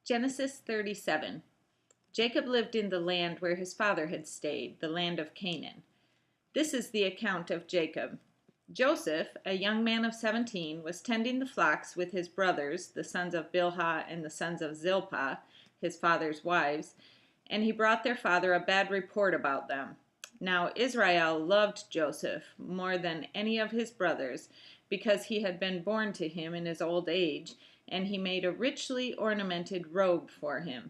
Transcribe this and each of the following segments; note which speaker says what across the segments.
Speaker 1: Genesis 37. Jacob lived in the land where his father had stayed, the land of Canaan. This is the account of Jacob. Joseph, a young man of 17, was tending the flocks with his brothers, the sons of Bilhah and the sons of Zilpah, his father's wives, and he brought their father a bad report about them. Now Israel loved Joseph more than any of his brothers, because he had been born to him in his old age, and he made a richly ornamented robe for him.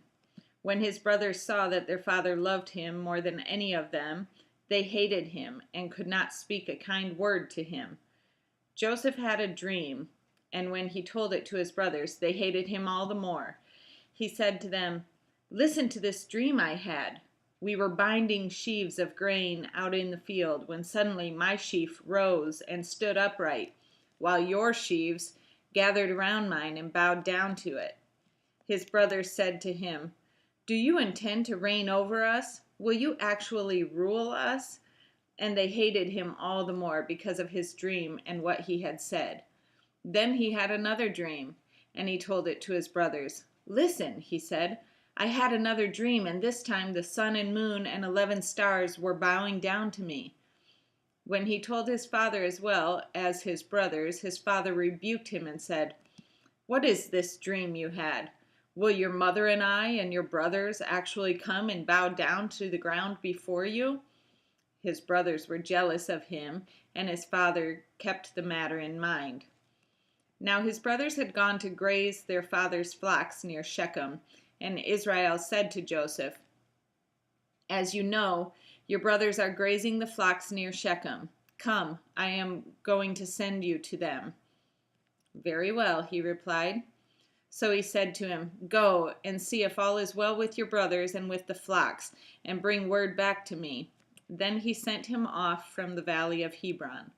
Speaker 1: When his brothers saw that their father loved him more than any of them, they hated him and could not speak a kind word to him. Joseph had a dream, and when he told it to his brothers, they hated him all the more. He said to them, "Listen to this dream I had. We were binding sheaves of grain out in the field when suddenly my sheaf rose and stood upright, while your sheaves gathered around mine and bowed down to it." His brothers said to him, "Do you intend to reign over us? Will you actually rule us?" And they hated him all the more because of his dream and what he had said. Then he had another dream, and he told it to his brothers. "Listen," he said, "I had another dream, and this time the sun and moon and 11 stars were bowing down to me." When he told his father as well as his brothers, his father rebuked him and said, "What is this dream you had? Will your mother and I and your brothers actually come and bow down to the ground before you?" His brothers were jealous of him, and his father kept the matter in mind. Now his brothers had gone to graze their father's flocks near Shechem, and Israel said to Joseph, "As you know, your brothers are grazing the flocks near Shechem. Come, I am going to send you to them." "Very well," he replied. So he said to him, "Go and see if all is well with your brothers and with the flocks, and bring word back to me." Then he sent him off from the valley of Hebron.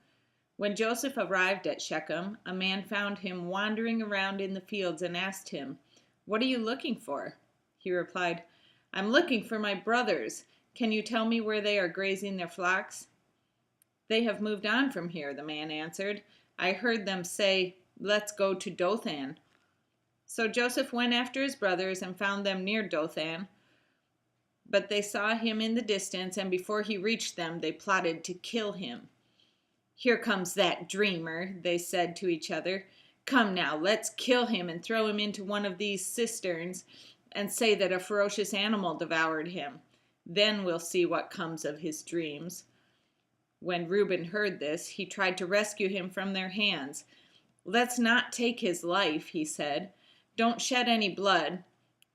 Speaker 1: When Joseph arrived at Shechem, a man found him wandering around in the fields and asked him, "What are you looking for?" He replied, "I'm looking for my brothers. Can you tell me where they are grazing their flocks?" "They have moved on from here," the man answered. "I heard them say, 'Let's go to Dothan.'" So Joseph went after his brothers and found them near Dothan. But they saw him in the distance, and before he reached them, they plotted to kill him. "Here comes that dreamer," they said to each other. "Come now, let's kill him and throw him into one of these cisterns and say that a ferocious animal devoured him. Then we'll see what comes of his dreams." When Reuben heard this, he tried to rescue him from their hands. "Let's not take his life," he said. "Don't shed any blood.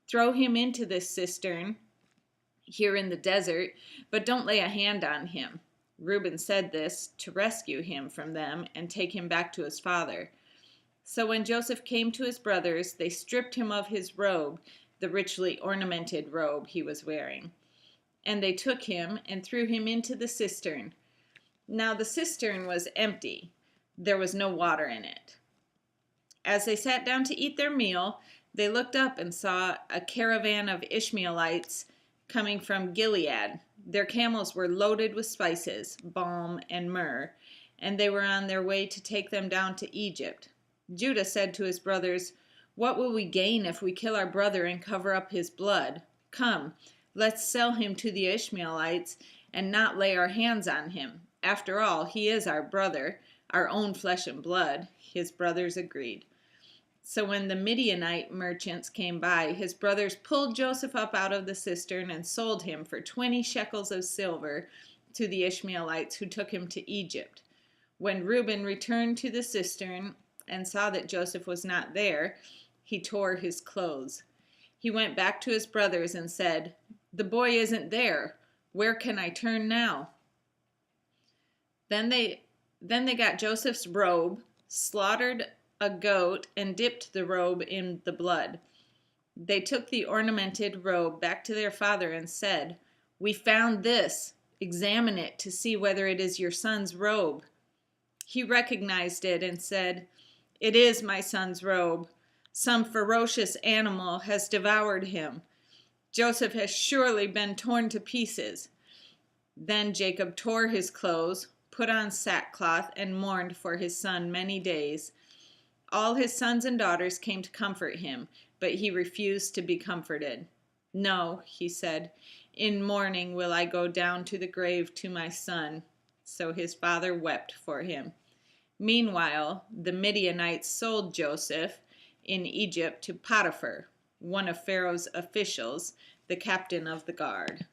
Speaker 1: Throw him into this cistern here in the desert, but don't lay a hand on him." Reuben said this to rescue him from them and take him back to his father. So when Joseph came to his brothers, they stripped him of his robe, the richly ornamented robe he was wearing. And they took him and threw him into the cistern. Now the cistern was empty. There was no water in it. As they sat down to eat their meal, they looked up and saw a caravan of Ishmaelites coming from Gilead. Their camels were loaded with spices, balm, and myrrh, and they were on their way to take them down to Egypt. Judah said to his brothers, "What will we gain if we kill our brother and cover up his blood? Come, let's sell him to the Ishmaelites and not lay our hands on him. After all, he is our brother, our own flesh and blood." His brothers agreed. So when the Midianite merchants came by, his brothers pulled Joseph up out of the cistern and sold him for 20 shekels of silver to the Ishmaelites who took him to Egypt. When Reuben returned to the cistern and saw that Joseph was not there, he tore his clothes. He went back to his brothers and said, "The boy isn't there. Where can I turn now?" Then they got Joseph's robe, slaughtered a goat, and dipped the robe in the blood. They took the ornamented robe back to their father and said, "We found this. Examine it to see whether it is your son's robe." He recognized it and said, "It is my son's robe. Some ferocious animal has devoured him. Joseph has surely been torn to pieces." Then Jacob tore his clothes, put on sackcloth, and mourned for his son many days. All his sons and daughters came to comfort him, but he refused to be comforted. "No," he said, "in mourning will I go down to the grave to my son." So his father wept for him. Meanwhile, the Midianites sold Joseph in Egypt to Potiphar, one of Pharaoh's officials, the captain of the guard.